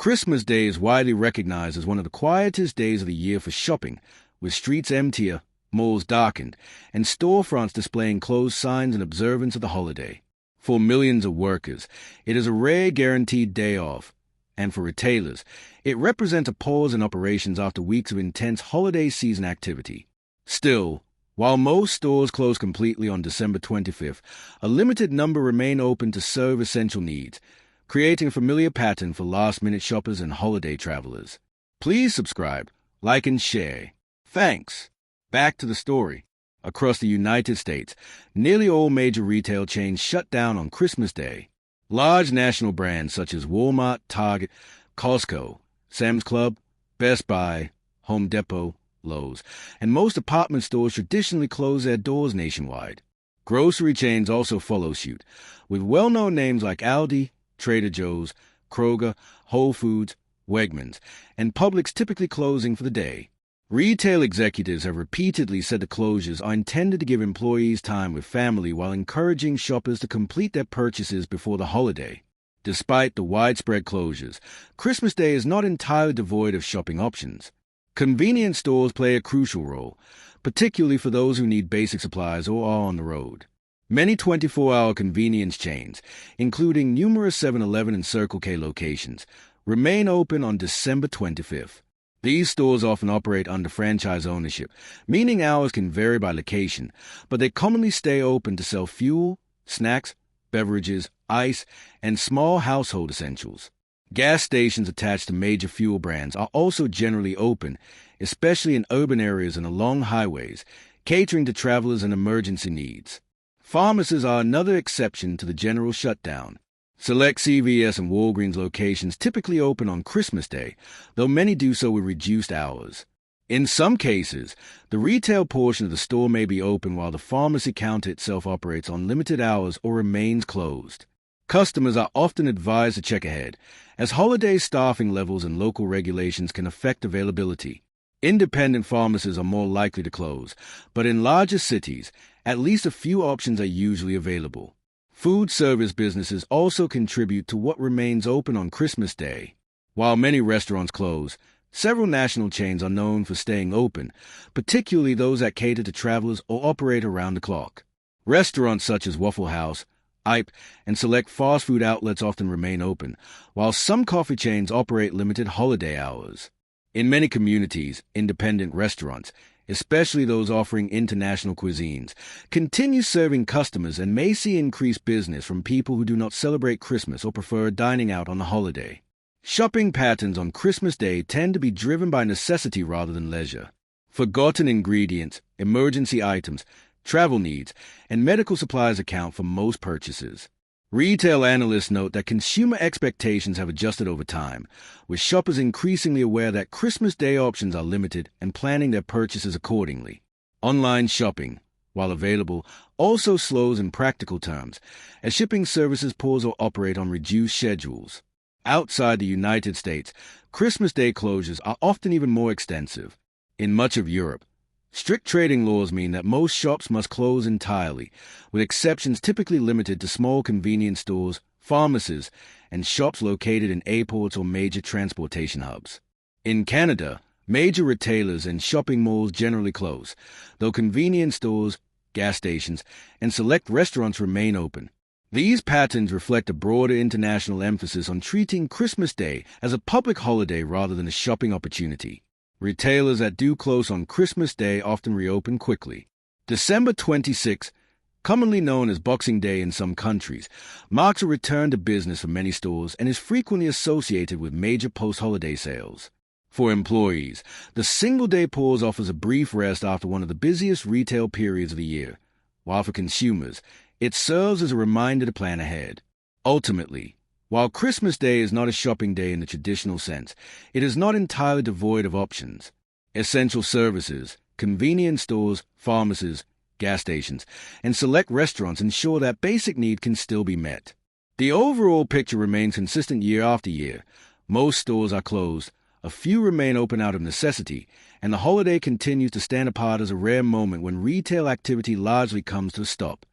Christmas Day is widely recognized as one of the quietest days of the year for shopping, with streets emptier, malls darkened, and storefronts displaying closed signs in observance of the holiday. For millions of workers, it is a rare guaranteed day off, and for retailers, it represents a pause in operations after weeks of intense holiday season activity. Still, while most stores close completely on December 25th, a limited number remain open to serve essential needs, creating a familiar pattern for last-minute shoppers and holiday travelers. Please subscribe, like, and share. Thanks. Back to the story. Across the United States, nearly all major retail chains shut down on Christmas Day. Large national brands such as Walmart, Target, Costco, Sam's Club, Best Buy, Home Depot, Lowe's, and most department stores traditionally close their doors nationwide. Grocery chains also follow suit, with well-known names like Aldi, Trader Joe's, Kroger, Whole Foods, Wegmans, and Publix typically closing for the day. Retail executives have repeatedly said the closures are intended to give employees time with family while encouraging shoppers to complete their purchases before the holiday. Despite the widespread closures, Christmas Day is not entirely devoid of shopping options. Convenience stores play a crucial role, particularly for those who need basic supplies or are on the road. Many 24-hour convenience chains, including numerous 7-Eleven and Circle K locations, remain open on December 25th. These stores often operate under franchise ownership, meaning hours can vary by location, but they commonly stay open to sell fuel, snacks, beverages, ice, and small household essentials. Gas stations attached to major fuel brands are also generally open, especially in urban areas and along highways, catering to travelers and emergency needs. Pharmacies are another exception to the general shutdown. Select CVS and Walgreens locations typically open on Christmas Day, though many do so with reduced hours. In some cases, the retail portion of the store may be open while the pharmacy counter itself operates on limited hours or remains closed. Customers are often advised to check ahead, as holiday staffing levels and local regulations can affect availability. Independent pharmacies are more likely to close, but in larger cities, at least a few options are usually available. Food service businesses also contribute to what remains open on Christmas Day. While many restaurants close, several national chains are known for staying open, particularly those that cater to travelers or operate around the clock. Restaurants such as Waffle House, Ipe, and select fast food outlets often remain open, while some coffee chains operate limited holiday hours. In many communities, independent restaurants, especially those offering international cuisines, continue serving customers and may see increased business from people who do not celebrate Christmas or prefer dining out on the holiday. Shopping patterns on Christmas Day tend to be driven by necessity rather than leisure. Forgotten ingredients, emergency items, travel needs, and medical supplies account for most purchases. Retail analysts note that consumer expectations have adjusted over time, with shoppers increasingly aware that Christmas Day options are limited and planning their purchases accordingly. Online shopping, while available, also slows in practical terms, as shipping services pause or operate on reduced schedules. Outside the United States, Christmas Day closures are often even more extensive. In much of Europe, strict trading laws mean that most shops must close entirely, with exceptions typically limited to small convenience stores, pharmacies, and shops located in airports or major transportation hubs. In Canada, major retailers and shopping malls generally close, though convenience stores, gas stations, and select restaurants remain open. These patterns reflect a broader international emphasis on treating Christmas Day as a public holiday rather than a shopping opportunity. Retailers that do close on Christmas Day often reopen quickly. December 26, commonly known as Boxing Day in some countries, marks a return to business for many stores and is frequently associated with major post-holiday sales. For employees, the single-day pause offers a brief rest after one of the busiest retail periods of the year, while for consumers, it serves as a reminder to plan ahead. Ultimately, while Christmas Day is not a shopping day in the traditional sense, it is not entirely devoid of options. Essential services, convenience stores, pharmacies, gas stations, and select restaurants ensure that basic need can still be met. The overall picture remains consistent year after year. Most stores are closed, a few remain open out of necessity, and the holiday continues to stand apart as a rare moment when retail activity largely comes to a stop.